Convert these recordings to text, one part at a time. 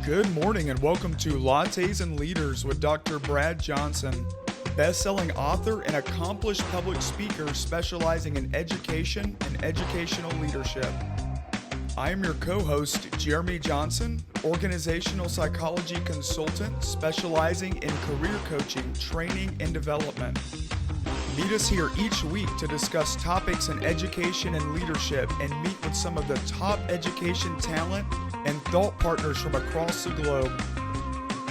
Good morning and welcome to Lattes and Leaders with Dr. Brad Johnson, best-selling author and accomplished public speaker specializing in education and educational leadership. I am your co-host, Jeremy Johnson, organizational psychology consultant specializing in career coaching, training, and development. Meet us here each week to discuss topics in education and leadership and meet with some of the top education talent and thought partners from across the globe.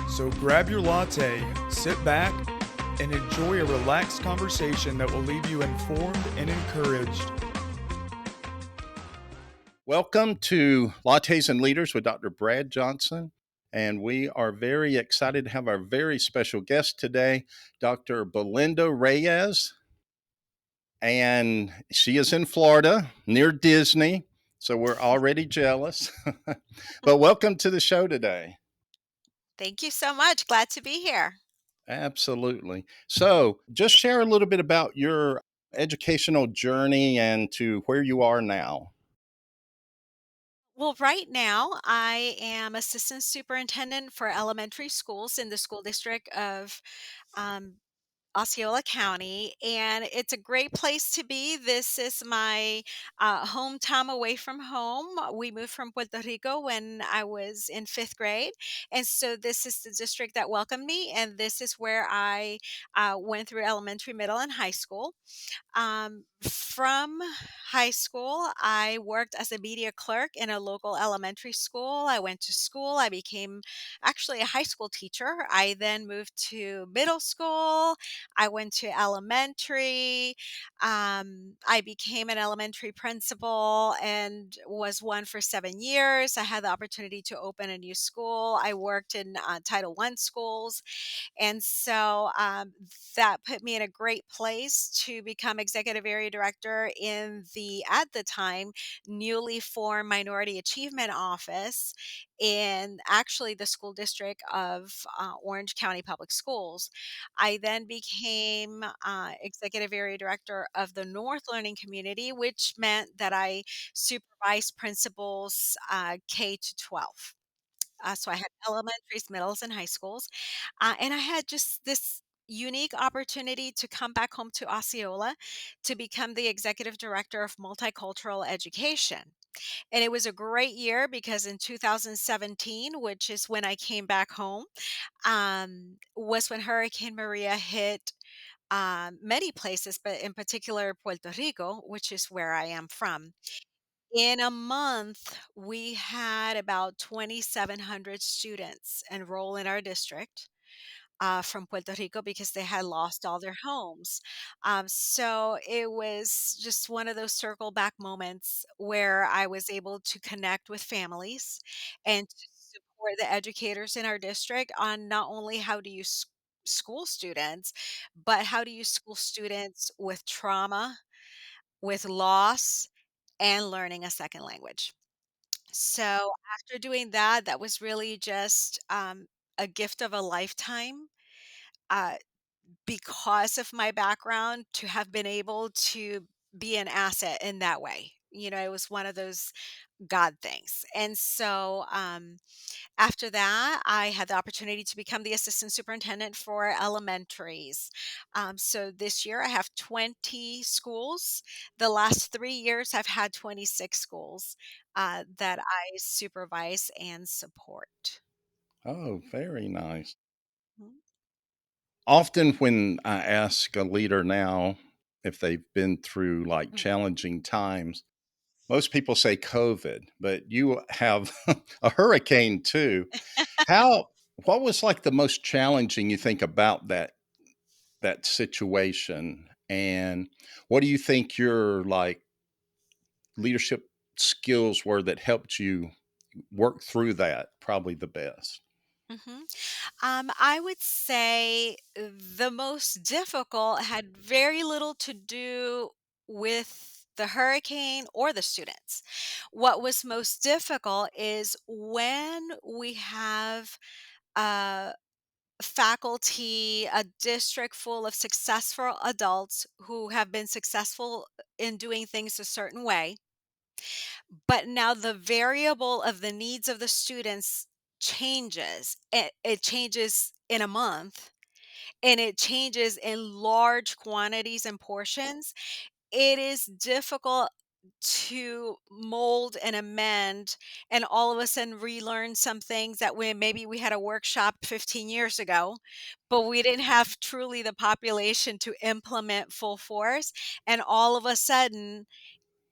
So grab your latte, sit back, and enjoy a relaxed conversation that will leave you informed and encouraged. Welcome to Lattes and Leaders with Dr. Brad Johnson. And we are very excited to have our very special guest today, Dr. Belinda Reyes. And she is in Florida near Disney. So we're already jealous. But welcome to the show today. Thank you so much. Glad to be here. Absolutely. So just share a little bit about your educational journey and to where you are now. Well, right now, I am assistant superintendent for elementary schools in the school district of um, Osceola County, and it's a great place to be. This is my hometown away from home. We moved from Puerto Rico when I was in fifth grade, and so this is the district that welcomed me, and this is where I went through elementary, middle, and high school. From high school, I worked as a media clerk in a local elementary school. I went to school. I became actually a high school teacher. I then moved to middle school. I went to elementary. I became an elementary principal and was one for 7 years. I had the opportunity to open a new school. I worked in Title I schools. And so that put me in a great place to become executive area director in at the time, newly formed Minority Achievement Office in actually the school district of Orange County Public Schools. I then became executive area director of the North Learning Community, which meant that I supervised principals K to 12. So I had elementaries, middles, and high schools. And I had just this unique opportunity to come back home to Osceola to become the executive director of Multicultural Education. And it was a great year because in 2017, which is when I came back home, was when Hurricane Maria hit many places, but in particular Puerto Rico, which is where I am from. In a month, we had about 2,700 students enroll in our district from Puerto Rico because they had lost all their homes. So it was just one of those circle back moments where I was able to connect with families and to support the educators in our district on not only how do you school students, but how do you school students with trauma, with loss, and learning a second language. So after doing that, that was really just a gift of a lifetime. Uh, because of my background, to have been able to be an asset in that way. It was one of those God things. And so after that, I had the opportunity to become the assistant superintendent for elementaries. So this year I have 20 schools. The last 3 years, I've had 26 schools that I supervise and support. Oh, very nice. Mhm. Often when I ask a leader now if they've been through like Mm. challenging times, most people say COVID, but you have a hurricane too. How what was like the most challenging you think about that situation? And what do you think your like leadership skills were that helped you work through that probably the best? Mhm. I would say the most difficult had very little to do with the hurricane or the students. What was most difficult is when we have a faculty, a district full of successful adults who have been successful in doing things a certain way, but now the variable of the needs of the students changes. It changes in a month, and it changes in large quantities and portions. It is difficult to mold and amend and all of a sudden relearn some things that we had a workshop 15 years ago, but we didn't have truly the population to implement full force. And all of a sudden,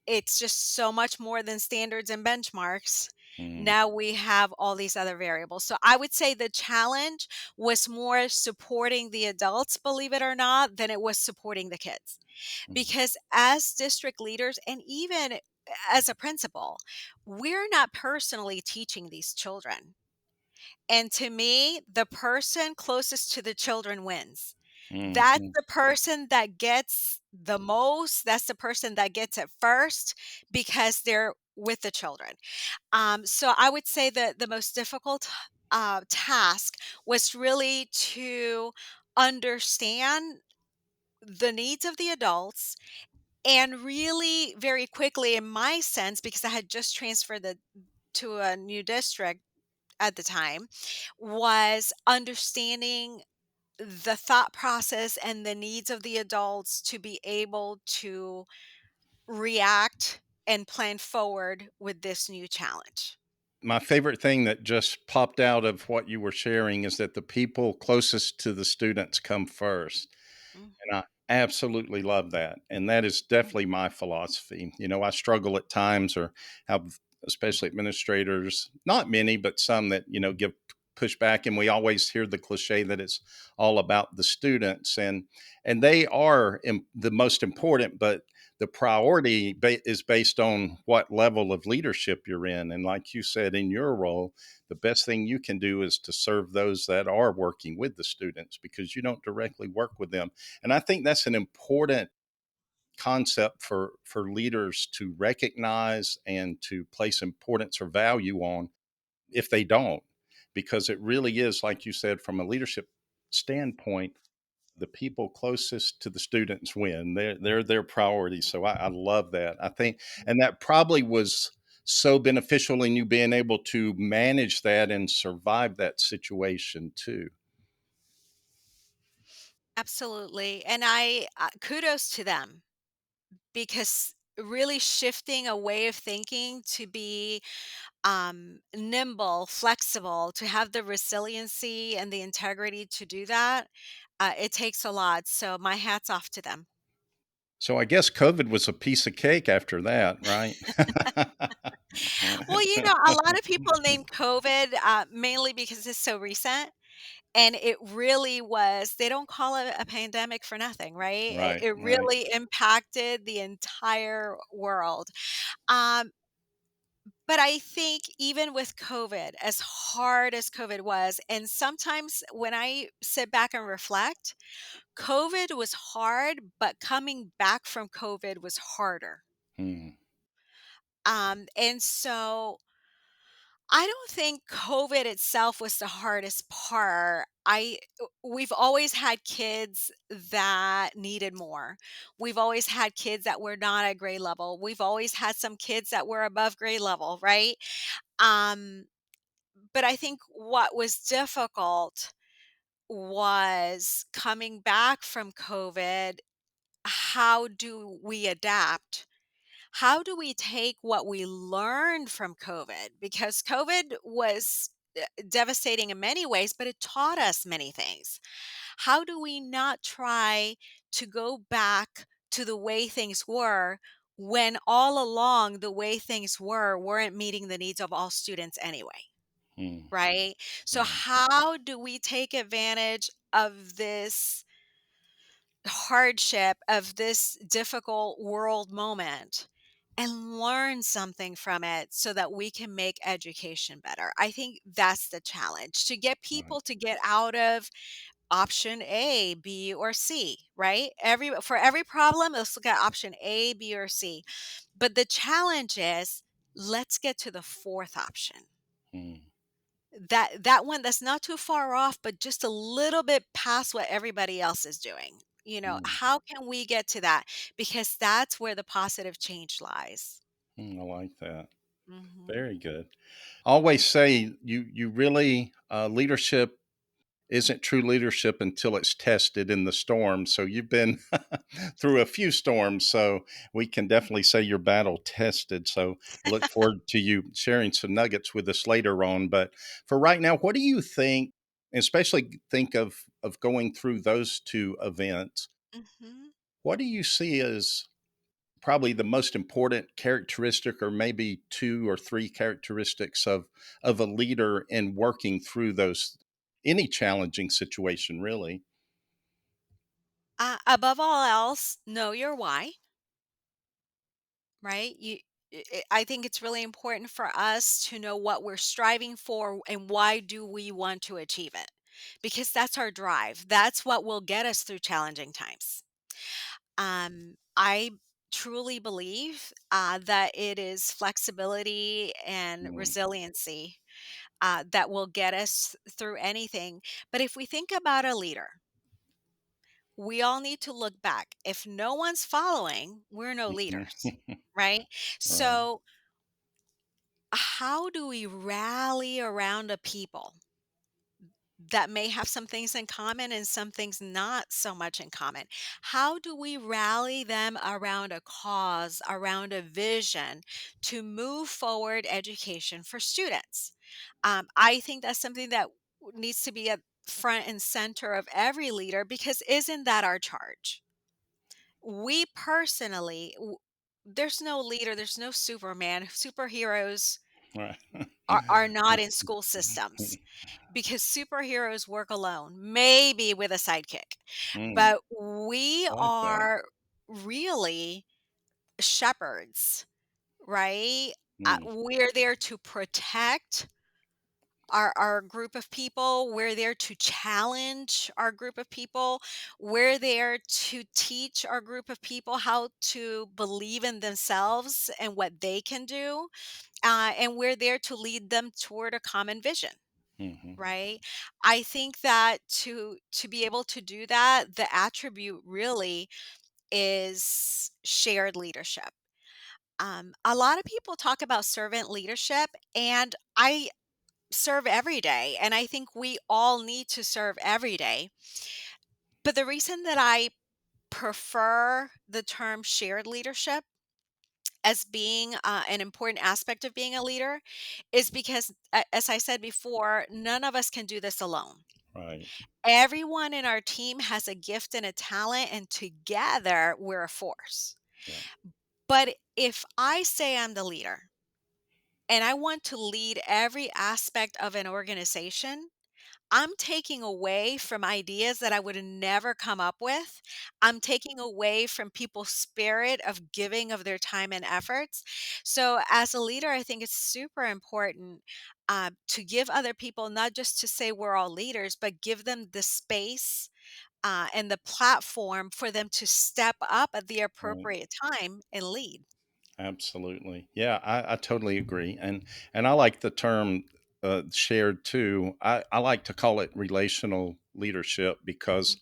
it's just so much more than standards and benchmarks. Mm, Now we have all these other variables. So I would say the challenge was more supporting the adults, believe it or not, than it was supporting the kids. mm, Because as district leaders and even as a principal, we're not personally teaching these children. And to me, the person closest to the children wins. That's mhm. the person that gets the most. That's the person that gets it first because they're with the children. So I would say that the most difficult task was really to understand the needs of the adults and really very quickly, in my sense, because I had just transferred to a new district at the time, was understanding the thought process and the needs of the adults to be able to react and plan forward with this new challenge. My favorite thing that just popped out of what you were sharing is that the people closest to the students come first. Mm, And I absolutely love that. And that is definitely my philosophy. I struggle at times or have, especially administrators, not many, but some that, give pushback. And we always hear the cliche that it's all about the students. And they are the most important, but the priority is based on what level of leadership you're in. And like you said, in your role, the best thing you can do is to serve those that are working with the students because you don't directly work with them. And I think that's an important concept for leaders to recognize and to place importance or value on if they don't, because it really is, like you said, from a leadership standpoint, the people closest to the students win. They're their priority. So I love that. I think, and that probably was so beneficial in you being able to manage that and survive that situation too. absolutely. And I kudos to them because really shifting a way of thinking to be nimble, flexible, to have the resiliency and the integrity to do that, it takes a lot. So my hat's off to them. So I guess COVID was a piece of cake after that, right? Well, a lot of people name COVID mainly because it's so recent. And it really was, they don't call it a pandemic for nothing, right? It, Right, it right. really impacted the entire world. Um, but I think even with COVID, as hard as COVID was, and sometimes when I sit back and reflect, COVID was hard, but coming back from COVID was harder. Hmm. And so I don't think COVID itself was the hardest part. We've always had kids that needed more. We've always had kids that were not at grade level. We've always had some kids that were above grade level, right? Um, but I think what was difficult was coming back from COVID. How do we adapt? How do we take what we learned from COVID? Because COVID was devastating in many ways, but it taught us many things. How do we not try to go back to the way things were when all along the way things weren't meeting the needs of all students anyway? Hmm. Right? So, Right. how do we take advantage of this hardship, of this difficult world moment, and learn something from it so that we can make education better? I think that's the challenge, to get Right. people to get out of option A, B, or C, right? For every problem, let's look at option A, B, or C. But the challenge is, let's get to the fourth option. Hmm. That one that's not too far off, but just a little bit past what everybody else is doing. Hmm. How can we get to that? Because that's where the positive change lies. I like that. Mhm. Very good. I always say you really leadership isn't true leadership until it's tested in the storm. So you've been through a few storms, so we can definitely say you're battle tested. So look forward to you sharing some nuggets with us later on. But for right now, what do you think? Especially think of going through those two events. Mhm. What do you see as probably the most important characteristic, or maybe two or three characteristics of a leader in working through those any challenging situation, really? Above all else, know your why, right? I think it's really important for us to know what we're striving for and why do we want to achieve it, because that's our drive. That's what will get us through challenging times. I truly believe that it is flexibility and Mm, resiliency that will get us through anything. But if we think about a leader, we all need to look back. If no one's following, we're no mhm. leaders, right? Right, So, how do we rally around a people that may have some things in common and some things not so much in common? How do we rally them around a cause, around a vision to move forward education for students? I think that's something that needs to be at front and center of every leader, because isn't that our charge? We personally, there's no leader, there's no Superman. Superheroes right. are not in school systems, because superheroes work alone, maybe with a sidekick. Mm, But we I like that. are really shepherds, right? Mm, We're there to protect our group of people. We're there to challenge our group of people. We're there to teach our group of people how to believe in themselves and what they can do. And we're there to lead them toward a common vision. mhm, Right. I think that to be able to do that, the attribute really is shared leadership. A lot of people talk about servant leadership, and I serve every day, and I think we all need to serve every day. But the reason that I prefer the term shared leadership as being an important aspect of being a leader is because, as I said before, none of us can do this alone. right. Everyone in our team has a gift and a talent, and together we're a force. Yeah. But if I say I'm the leader and I want to lead every aspect of an organization, I'm taking away from ideas that I would never come up with. I'm taking away from people's spirit of giving of their time and efforts. So, as a leader, I think it's super important to give other people, not just to say we're all leaders, but give them the space and the platform for them to step up at the Right. appropriate time and lead. Absolutely. Yeah, I totally agree. And I like the term shared too. I like to call it relational leadership because,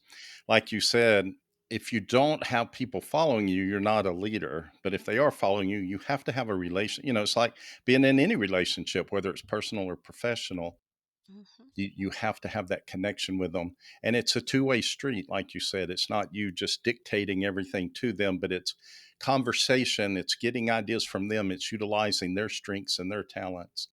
like you said, if you don't have people following you, you're not a leader. But if they are following you, you have to have a relation. It's like being in any relationship, whether it's personal or professional. Mhm. You have to have that connection with them, and it's a two-way street. Like you said, it's not you just dictating everything to them, but it's conversation, it's getting ideas from them, it's utilizing their strengths and their talents.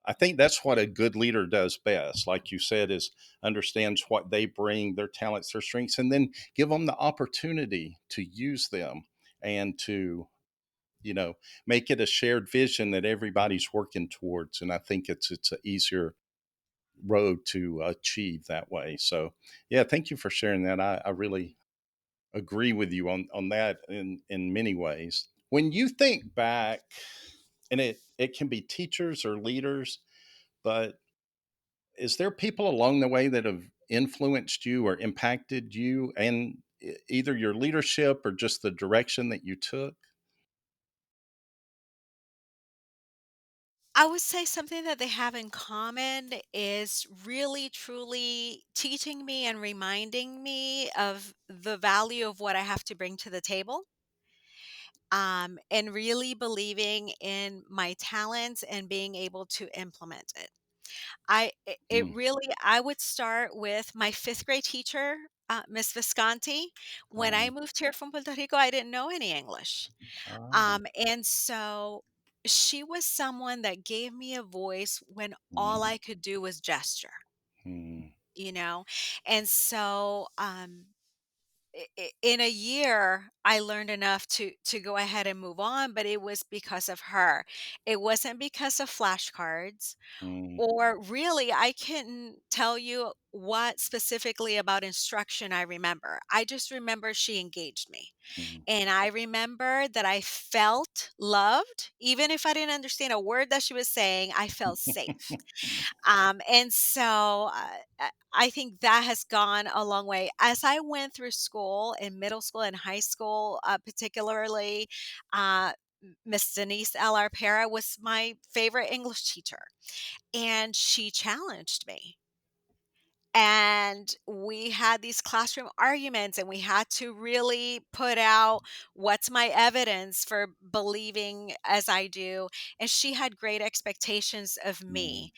I think that's what a good leader does best, like you said, is understands what they bring, their talents, their strengths, and then give them the opportunity to use them and to you know make it a shared vision that everybody's working towards. And I think it's an easier road to achieve that way. So, yeah, thank you for sharing that. I really agree with you on that in many ways. When you think back, and it can be teachers or leaders, but is there people along the way that have influenced you or impacted you and either your leadership or just the direction that you took? I would say something that they have in common is really truly teaching me and reminding me of the value of what I have to bring to the table. and really believing in my talents and being able to implement it. It Mm. really I would start with my 5th grade teacher, Miss Visconti. When I Um, moved here from Puerto Rico, I didn't know any English. ah, And so she was someone that gave me a voice when all mm, I could do was gesture, mm, you know? And so, in a year, I learned enough to go ahead and move on, but it was because of her. It wasn't because of flashcards, mm, or really, I couldn't tell you what specifically about instruction I remember. I just remember she engaged me. mm, And I remember that I felt loved. Even if I didn't understand a word that she was saying, I felt safe. And so I think that has gone a long way. As I went through school, in middle school and high school, particularly, uh, Miss Denise L. Arpera was my favorite English teacher, and she challenged me. And we had these classroom arguments, and we had to really put out what's my evidence for believing as I do. And she had great expectations of mm, me.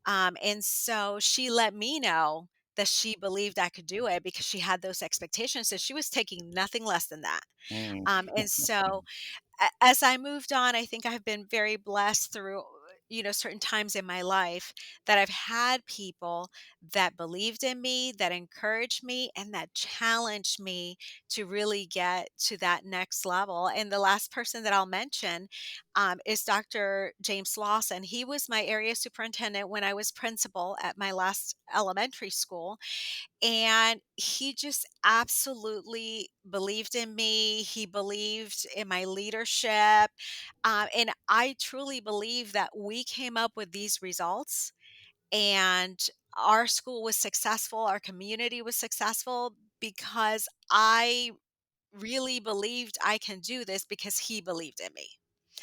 And so she let me know that she believed I could do it because she had those expectations. So she was taking nothing less than that. mm, And so as I moved on, I think I've been very blessed through, certain times in my life that I've had people that believed in me, that encouraged me, and that challenged me to really get to that next level. And the last person that I'll mention is Dr. James Lawson. He was my area superintendent when I was principal at my last elementary school, and he just absolutely believed in me. He believed in my leadership. And I truly believe that we came up with these results, and our school was successful, our community was successful because I really believed I can do this because he believed in me.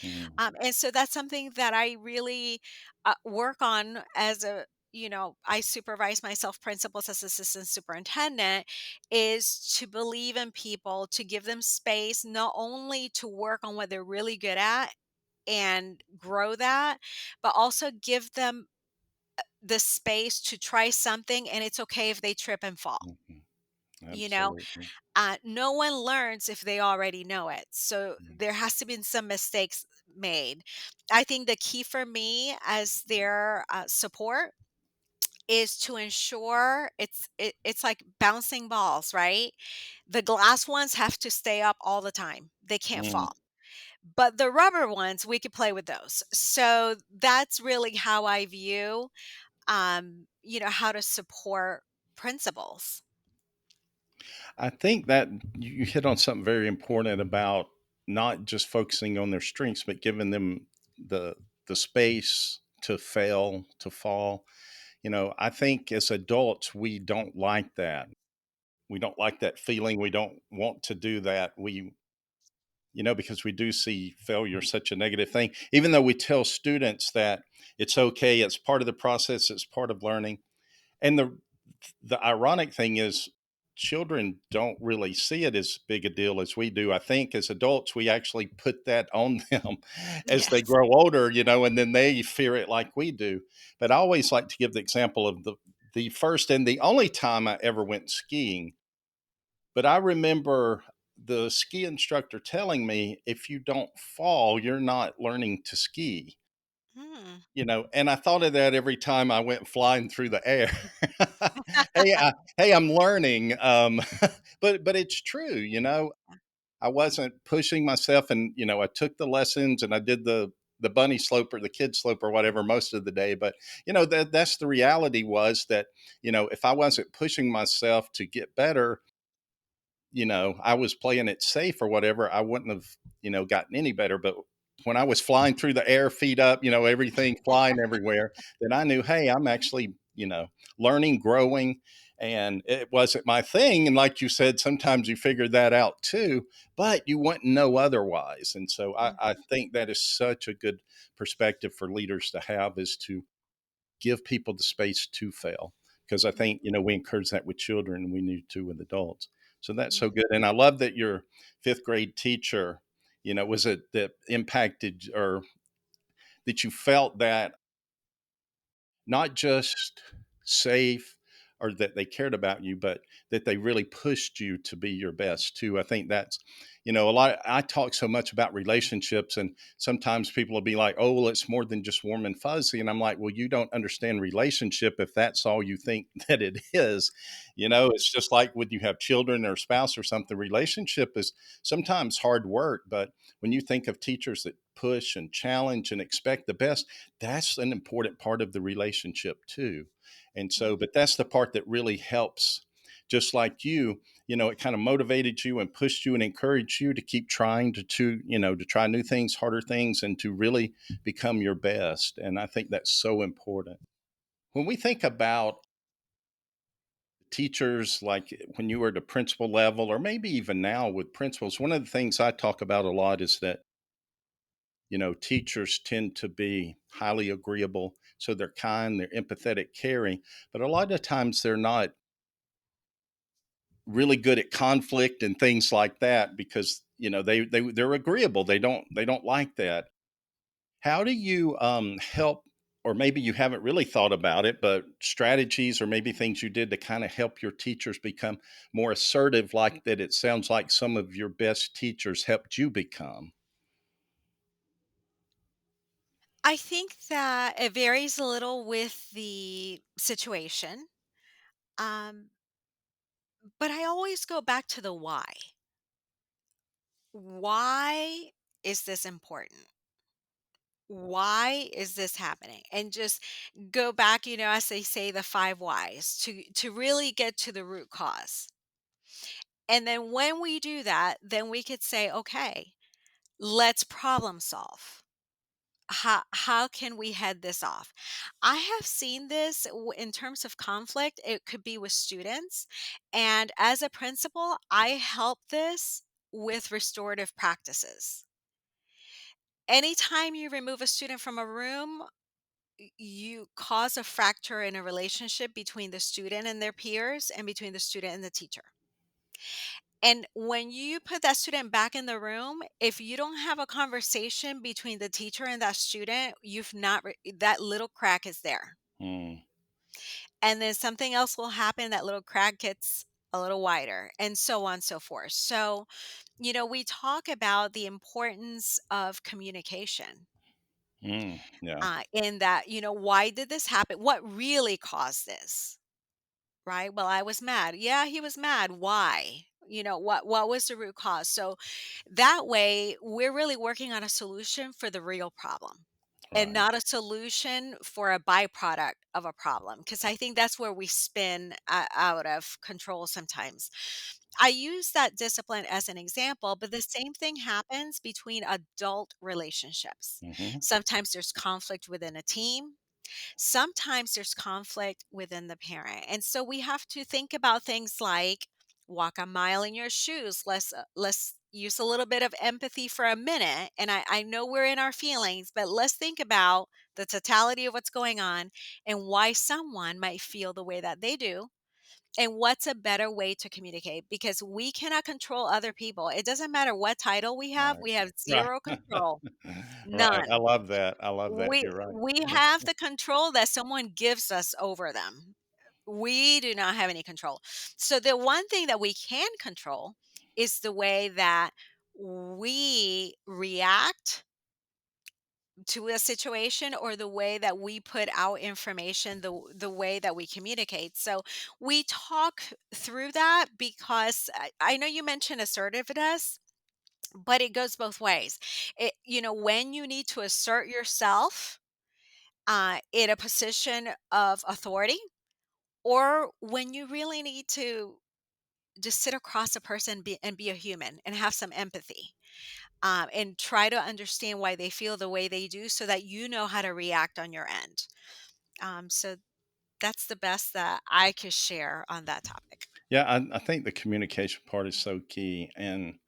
mm, And so that's something that I really work on as I supervise myself principals as assistant superintendent, is to believe in people, to give them space, not only to work on what they're really good at and grow that, but also give them the space to try something, and it's okay if they trip and fall. mhm. You know, Absolutely. no one learns if they already know it. So Mm, there has to be some mistakes made. I think the key for me as their support is to ensure it's like bouncing balls, right? The glass ones have to stay up all the time. They can't mm. fall. But the rubber ones, we could play with those. So that's really how I view how to support principals. I think that you hit on something very important about not just focusing on their strengths, but giving them the the space to fail, to fall. I think as adults, we don't like that. We don't like that feeling. We don't want to do that. Because we do see failure such a negative thing, even though we tell students that it's okay, it's part of the process, it's part of learning. And the ironic thing is, children don't really see it as big a deal as we do. I think as adults, we actually put that on them as they Yes. grow older, and then they fear it like we do. But I always like to give the example of the first and the only time I ever went skiing. But I remember the ski instructor telling me, if you don't fall, you're not learning to ski. Hmm. And I thought of that every time I went flying through the air. Hey, I'm learning. But it's true. I wasn't pushing myself, and I took the lessons and I did the bunny slope or the kid slope or whatever most of the day. But that's the reality, was that if I wasn't pushing myself to get better, I was playing it safe or whatever, I wouldn't have, gotten any better. But when I was flying through the air, feet up, everything flying everywhere, then I knew, hey, I'm actually, learning, growing. And it wasn't my thing. And like you said, sometimes you figure that out too, but you wouldn't know otherwise. And so I Mhm. think that is such a good perspective for leaders to have, is to give people the space to fail. Because I think, Mhm. we encourage that with children, and we need to with adults. So that's so Mhm. good. And I love that your fifth grade teacher, Was it that impacted or that you felt that not just safe or that they cared about you, but that they really pushed you to be your best too. I think that's, a lot. I talk so much about relationships, and sometimes people will be like, oh, well, it's more than just warm and fuzzy. And I'm like, well, you don't understand relationship if that's all you think that it is. It's just like when you have children or spouse or something, relationship is sometimes hard work. But when you think of teachers that push and challenge and expect the best, that's an important part of the relationship too. And so, but that's the part that really helps. Just like it kind of motivated you and pushed you and encouraged you to keep trying to try new things, harder things, and to really become your best. And I think that's so important. When we think about teachers, like when you were at a principal level, or maybe even now with principals, one of the things I talk about a lot is that teachers tend to be highly agreeable. So they're kind, they're empathetic, caring, but a lot of times they're not really good at conflict and things like that because, they're agreeable. They don't like that. How do you help, or maybe you haven't really thought about it, but strategies or maybe things you did to kind of help your teachers become more assertive, like that it sounds like some of your best teachers helped you become? I think that it varies a little with the situation, um, but I always go back to the why. Why is this important? Why is this happening? And just go back, as they say, the five whys to really get to the root cause. And then when we do that, then we could say, okay, let's problem solve. How can we head this off? I have seen this in terms of conflict. It could be with students, and as a principal, I help this with restorative practices. Anytime you remove a student from a room, you cause a fracture in a relationship between the student and their peers and between the student and the teacher. And when you put that student back in the room, if you don't have a conversation between the teacher and that student, you've not, that little crack is there. Mm, And then something else will happen, that little crack gets a little wider, and so on and so forth. So, we talk about the importance of communication yeah, in that, why did this happen? What really caused this? Right? Well, I was mad. Yeah, he was mad. Why? What was the root cause? So that way we're really working on a solution for the real problem and right. not a solution for a byproduct of a problem, because I think that's where we spin out of control sometimes. I use that discipline as an example, but the same thing happens between adult relationships. Hmm. Sometimes there's conflict within a team. Sometimes there's conflict within the parent. And so we have to think about things like walk a mile in your shoes. Let's use a little bit of empathy for a minute. And I know we're in our feelings, but let's think about the totality of what's going on and why someone might feel the way that they do. And what's a better way to communicate? Because we cannot control other people. It doesn't matter what title Right. we have Right. zero control. Right. I None. love that. I love that. We You're right. we have the control that someone gives us over them. We do not have any control. So the one thing that we can control is the way that we react to a situation, or the way that we put out information, the way that we communicate. So we talk through that, because I know you mentioned assertiveness, but it goes both ways. When you need to assert yourself in a position of authority, or when you really need to just sit across a person, and be a human and have some empathy, and try to understand why they feel the way they do, so that you know how to react on your end. So that's the best that I could share on that topic. Yeah, I think the communication part is so key. And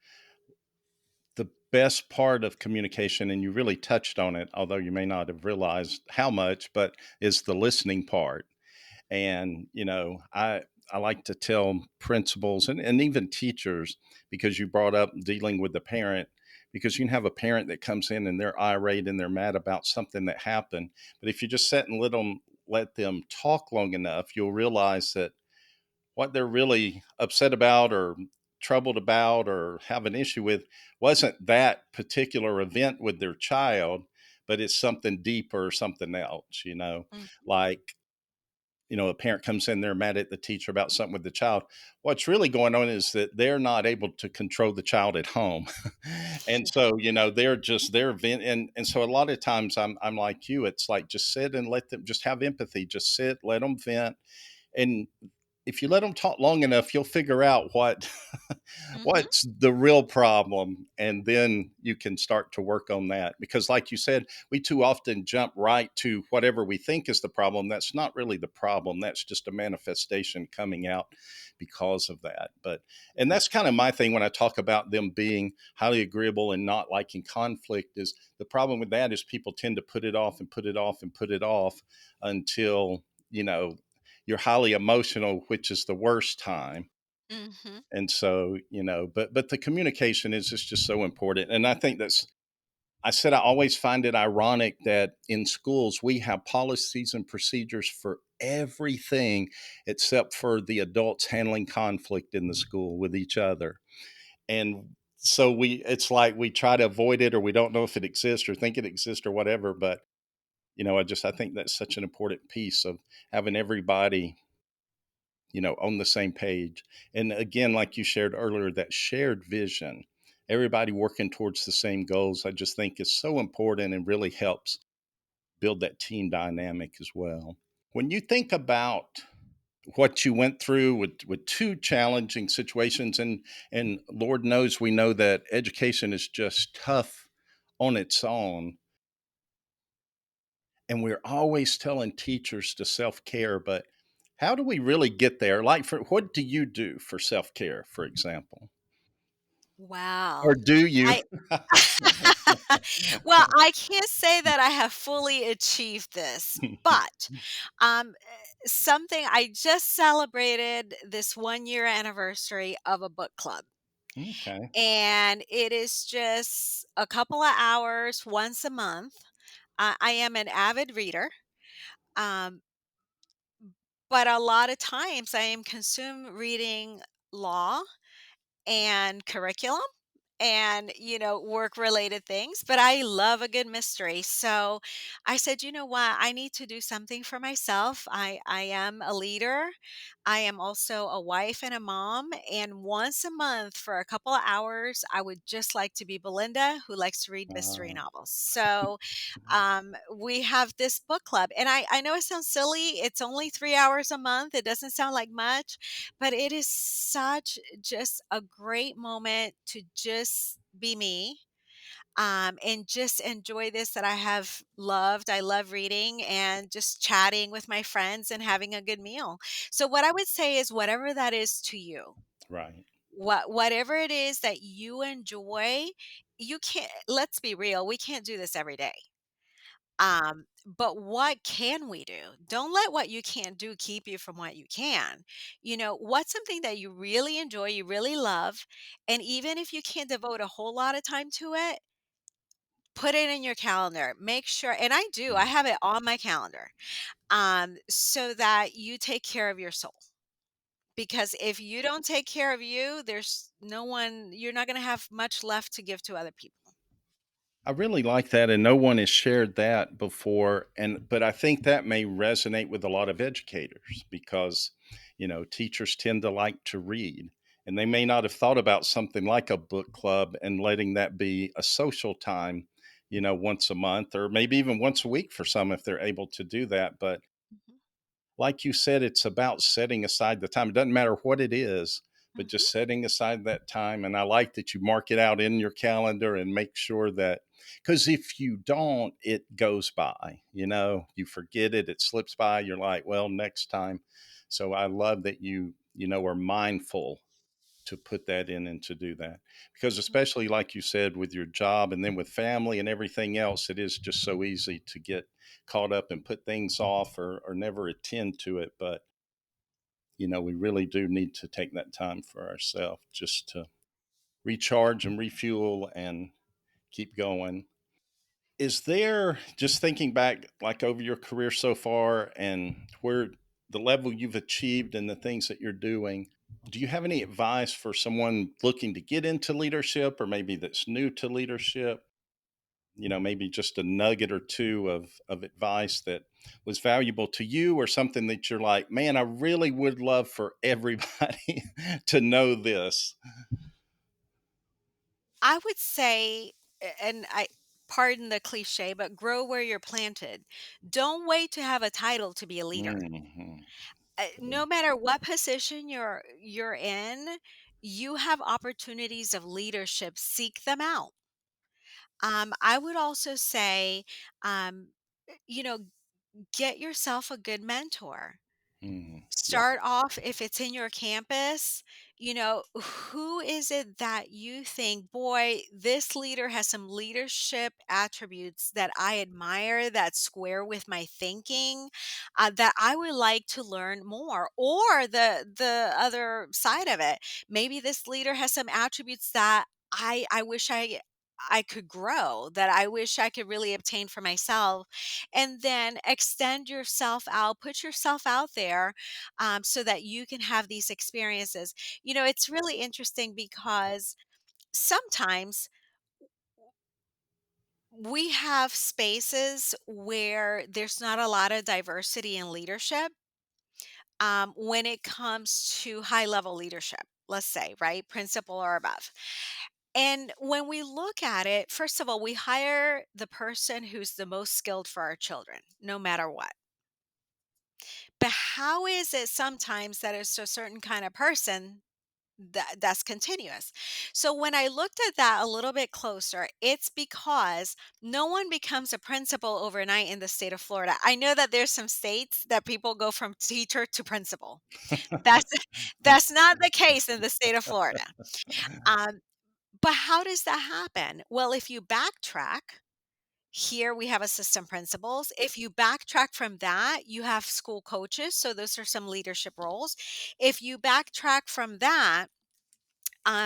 the best part of communication, and you really touched on it, although you may not have realized how much, but is the listening part. And, I like to tell principals and even teachers, because you brought up dealing with the parent, because you can have a parent that comes in and they're irate and they're mad about something that happened. But if you just sit and let them talk long enough, you'll realize that what they're really upset about or troubled about or have an issue with wasn't that particular event with their child, but it's something deeper, something else, Mhm. like, a parent comes in, they're mad at the teacher about something with the child. What's really going on is that they're not able to control the child at home. And so, they're vent and so a lot of times I'm like you, it's like just sit and let them just have empathy, just sit, let them vent. And if you let them talk long enough, you'll figure out Mhm. what's the real problem, and then you can start to work on that. Because, like you said, we too often jump right to whatever we think is the problem. That's not really the problem. That's just a manifestation coming out because of that. And that's kind of my thing when I talk about them being highly agreeable and not liking conflict. Is the problem with that is people tend to put it off and put it off and put it off until you're highly emotional, which is the worst time. Mhm. And so, but the communication is just so important. And I think I said I always find it ironic that in schools we have policies and procedures for everything except for the adults handling conflict in the school with each other. And so it's like we try to avoid it, or we don't know if it exists or think it exists or whatever. But I think that's such an important piece of having everybody on the same page. And again, like you shared earlier, that shared vision, everybody working towards the same goals, I just think is so important and really helps build that team dynamic as well. When you think about what you went through with two challenging situations, and Lord knows we know that education is just tough on its own, and we're always telling teachers to self-care, but how do we really get there? Like, for what do you do for self-care, for example? Wow. Or do you? I Well, I can't say that I have fully achieved this, but something I just celebrated this 1 year anniversary of a book club. Okay. And it is just a couple of hours once a month. I am an avid reader, um, but a lot of times I am consumed reading law and curriculum and work related things, but I love a good mystery. So I said, you know what, I need to do something for myself. I am a leader. I am also a wife and a mom, and once a month for a couple of hours I would just like to be Belinda, who likes to read mystery Uh, novels. So we have this book club, and I know it sounds silly, it's only 3 hours a month, it doesn't sound like much, but it is such just a great moment to just be me, and just enjoy this that I have loved. I love reading and just chatting with my friends and having a good meal. So what I would say is whatever that is to you, right. whatever it is that you enjoy, you can't, let's be real, we can't do this every day. But what can we do? Don't let what you can't do keep you from what you can. What's something that you really enjoy, you really love, and even if you can't devote a whole lot of time to it, put it in your calendar. Make sure, and I do, I Mm. have it on my calendar, so that you take care of your soul. Because if you don't take care of you, there's no one, you're not going to have much left to give to other people. I really like that, and no one has shared that before. But I think that may resonate with a lot of educators because, teachers tend to like to read, and they may not have thought about something like a book club and letting that be a social time, once a month or maybe even once a week for some if they're able to do that. But Mhm. like you said, it's about setting aside the time. It doesn't matter what it is, but Mhm. just setting aside that time. And I like that you mark it out in your calendar and make sure that, because if you don't, it goes by, you forget it, it slips by. You're like, well, next time. So I love that are mindful to put that in and to do that, because especially like you said with your job and then with family and everything else, it is just so easy to get caught up and put things off or never attend to it. But we really do need to take that time for ourselves just to recharge and refuel and keep going. Is there, just thinking back like over your career so far and where the level you've achieved and the things that you're doing, do you have any advice for someone looking to get into leadership or maybe that's new to leadership? Maybe just a nugget or two of advice that was valuable to you or something that you're like, man, I really would love for everybody to know this. I would say, and I pardon the cliche, but grow where you're planted. Don't wait to have a title to be a leader. Mhm. No matter what position you're in, you have opportunities of leadership. Seek them out. I would also say, um, you know, get yourself a good mentor. Yeah. Start off if it's in your campus, who is it that you think, boy, this leader has some leadership attributes that I admire, that square with my thinking, that I would like to learn more. Or the other side of it, maybe this leader has some attributes that I wish I could grow, that I wish I could really obtain for myself. And then extend yourself out, put yourself out there, so that you can have these experiences. It's really interesting because sometimes we have spaces where there's not a lot of diversity in leadership, when it comes to high level leadership, let's say, right? Principal or above. And when we look at it, first of all, we hire the person who's the most skilled for our children, no matter what. But how is it sometimes that it's a certain kind of person that's continuous? So when I looked at that a little bit closer, it's because no one becomes a principal overnight in the state of Florida. I know that there's some states that people go from teacher to principal. That's that's not the case in the state of Florida. Um, but how does that happen? Well, if you backtrack, here we have assistant principals. If you backtrack from that, you have school coaches. So those are some leadership roles. If you backtrack from that,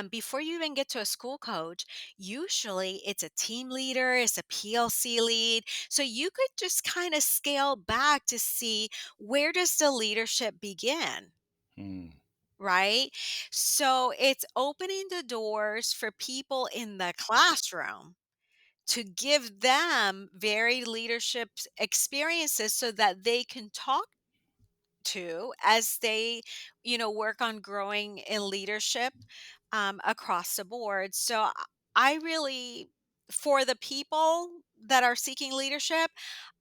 before you even get to a school coach, usually it's a team leader, it's a PLC lead. So you could just kind of scale back to see, where does the leadership begin? Mm, Right? So it's opening the doors for people in the classroom to give them varied leadership experiences so that they can talk to as they work on growing in leadership, across the board. So I really, for the people that are seeking leadership,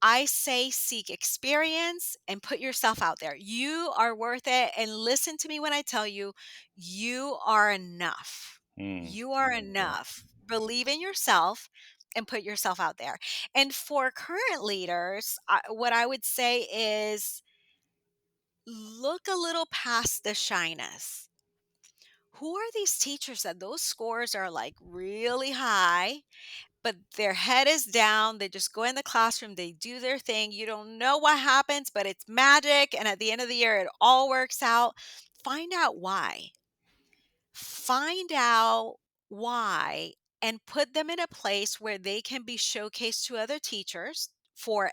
I say seek experience and put yourself out there. You are worth it, and listen to me when I tell you, you are enough. mm, You are yeah. enough. Believe in yourself and put yourself out there. And for current leaders, what I would say is, look a little past the shyness. Who are these teachers that those scores are like really high, but their head is down? They just go in the classroom, they do their thing. You don't know what happens, but it's magic. And at the end of the year, it all works out. Find out why. Find out why and put them in a place where they can be showcased to other teachers, for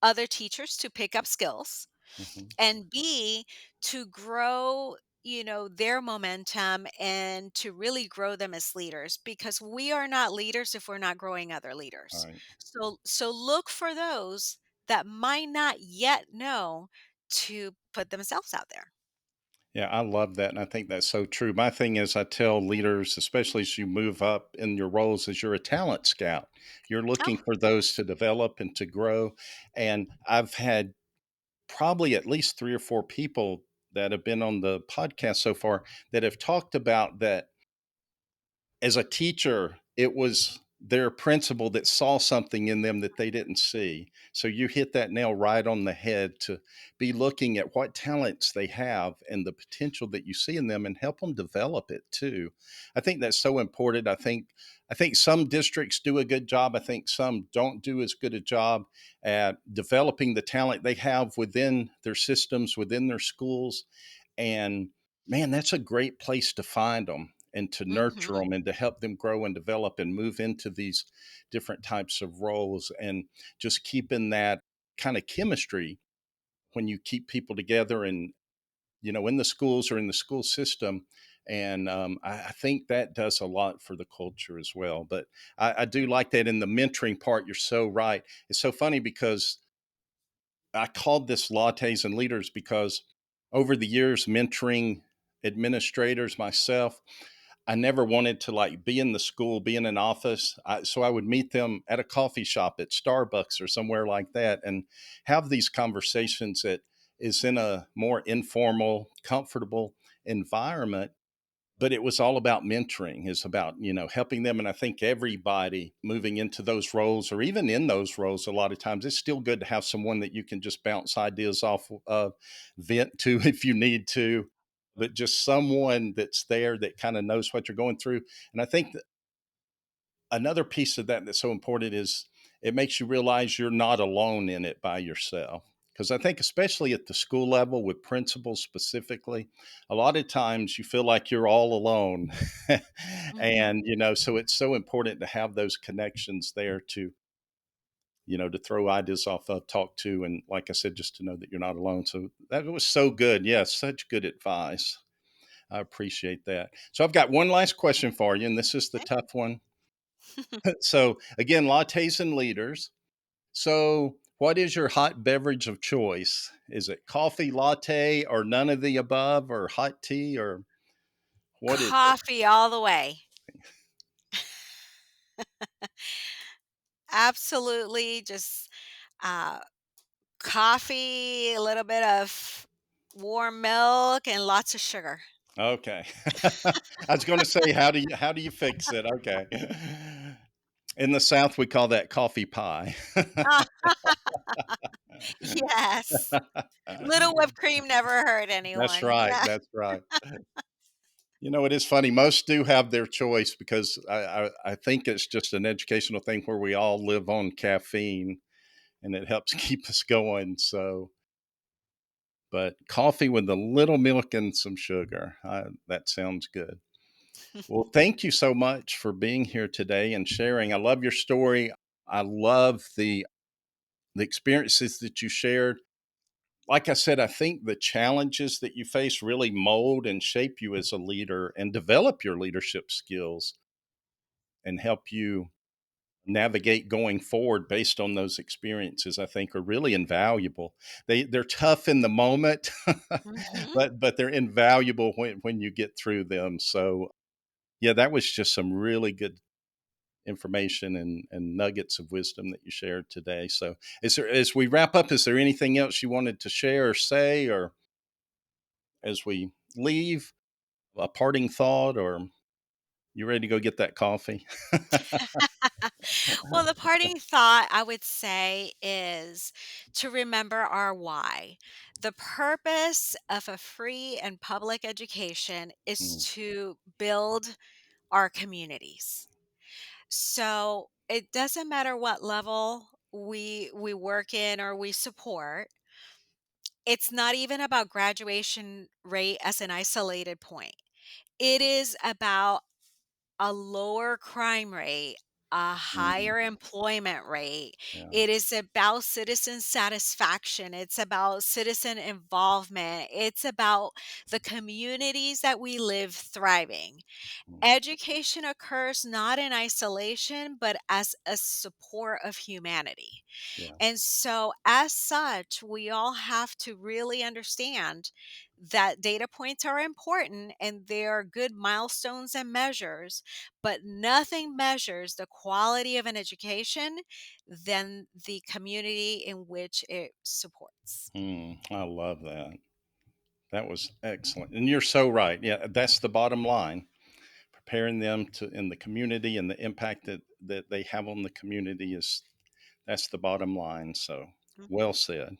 other teachers to pick up skills, Mhm. and B, to grow, their momentum, and to really grow them as leaders, because we are not leaders if we're not growing other All leaders. right. So look for those that might not yet know to put themselves out there. Yeah, I love that. And I think that's so true. My thing is, I tell leaders, especially as you move up in your roles, as you're a talent scout, you're looking Oh, for those to develop and to grow. And I've had probably at least three or four people that have been on the podcast so far that have talked about that as a teacher, it was their principal that saw something in them that they didn't see. So you hit that nail right on the head to be looking at what talents they have and the potential that you see in them and help them develop it too. I think that's so important. I think some districts do a good job. I think some don't do as good a job at developing the talent they have within their systems, within their schools. And man, that's a great place to find them. and to nurture Mhm. them and to help them grow and develop and move into these different types of roles, and just keeping that kind of chemistry when you keep people together and in the schools or in the school system. And I think that does a lot for the culture as well. But I do like that in the mentoring part. You're so right. It's so funny because I called this Lattes and Leaders because over the years, mentoring administrators myself, I never wanted to like be in the school, be in an office. So I would meet them at a coffee shop, at Starbucks or somewhere like that, and have these conversations that is in a more informal, comfortable environment. But it was all about mentoring, is about, helping them. And I think everybody moving into those roles, or even in those roles, a lot of times it's still good to have someone that you can just bounce ideas off of, vent to if you need to, but just someone that's there that kind of knows what you're going through. And I think that another piece of that that's so important is it makes you realize you're not alone in it by yourself. Because I think, especially at the school level with principals specifically, a lot of times you feel like you're all alone. Mhm. And, so it's so important to have those connections there to throw ideas off of, talk to, and like I said, just to know that you're not alone. So that was so good. Yeah, such good advice. I appreciate that. So I've got one last question for you, and this is the Okay. tough one. So again, lattes and leaders. So what is your hot beverage of choice? Is it coffee, latte, or none of the above, or hot tea, or what is it? Coffee all the way. Absolutely, just, uh, coffee, a little bit of warm milk, and lots of sugar. Okay. I was going to say, how do you fix it? Okay. In the South, we call that coffee pie. Ah, yes. Little whipped cream never hurt That's anyone. right. Yeah. That's right. It is funny. Most do have their choice because I think it's just an educational thing where we all live on caffeine and it helps keep us going. So, but coffee with a little milk and some sugar, that sounds good. Well, thank you so much for being here today and sharing. I love your story. I love the experiences that you shared. Like I said, I think the challenges that you face really mold and shape you as a leader and develop your leadership skills and help you navigate going forward based on those experiences. I think are really invaluable. They're tough in the moment, Mhm. but they're invaluable when you get through them. So yeah, that was just some really good information and nuggets of wisdom that you shared today. So as we wrap up, is there anything else you wanted to share or say, or as we leave, a parting thought, or you ready to go get that coffee? Well, the parting thought I would say is to remember our why. The purpose of a free and public education is Mm, to build our communities. So it doesn't matter what level we work in or we support. It's not even about graduation rate as an isolated point. It is about a lower crime rate, a mm, higher employment rate. yeah. It is about citizen satisfaction. It's about citizen involvement. It's about the communities that we live thriving. Mm, Education occurs not in isolation, but as a support of humanity. yeah. And so, as such, we all have to really understand that data points are important and they are good milestones and measures, but nothing measures the quality of an education than the community in which it supports. I love that. That was excellent. And you're so right. Yeah, that's the bottom line. Preparing them to in the community and the impact that they have on the community is that's the bottom line. So well Mhm. said.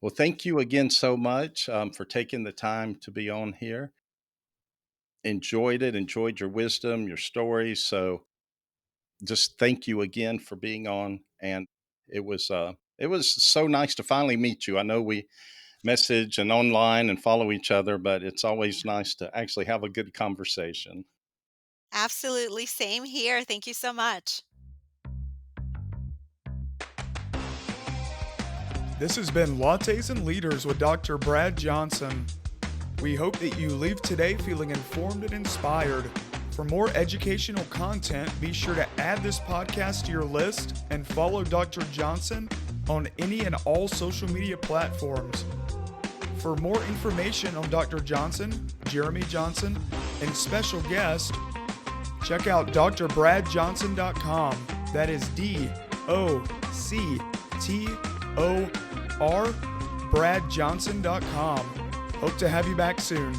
Well, thank you again so much for taking the time to be on here. Enjoyed it, enjoyed your wisdom, your stories. So just thank you again for being on. And it was so nice to finally meet you. I know we message and online and follow each other, but it's always nice to actually have a good conversation. Absolutely. Same here. Thank you so much. This has been Lattes and Leaders with Dr. Brad Johnson. We hope that you leave today feeling informed and inspired. For more educational content, be sure to add this podcast to your list and follow Dr. Johnson on any and all social media platforms. For more information on Dr. Johnson, Jeremy Johnson, and special guest, check out drbradjohnson.com. That is DOCTOR, bradjohnson.com. Hope to have you back soon.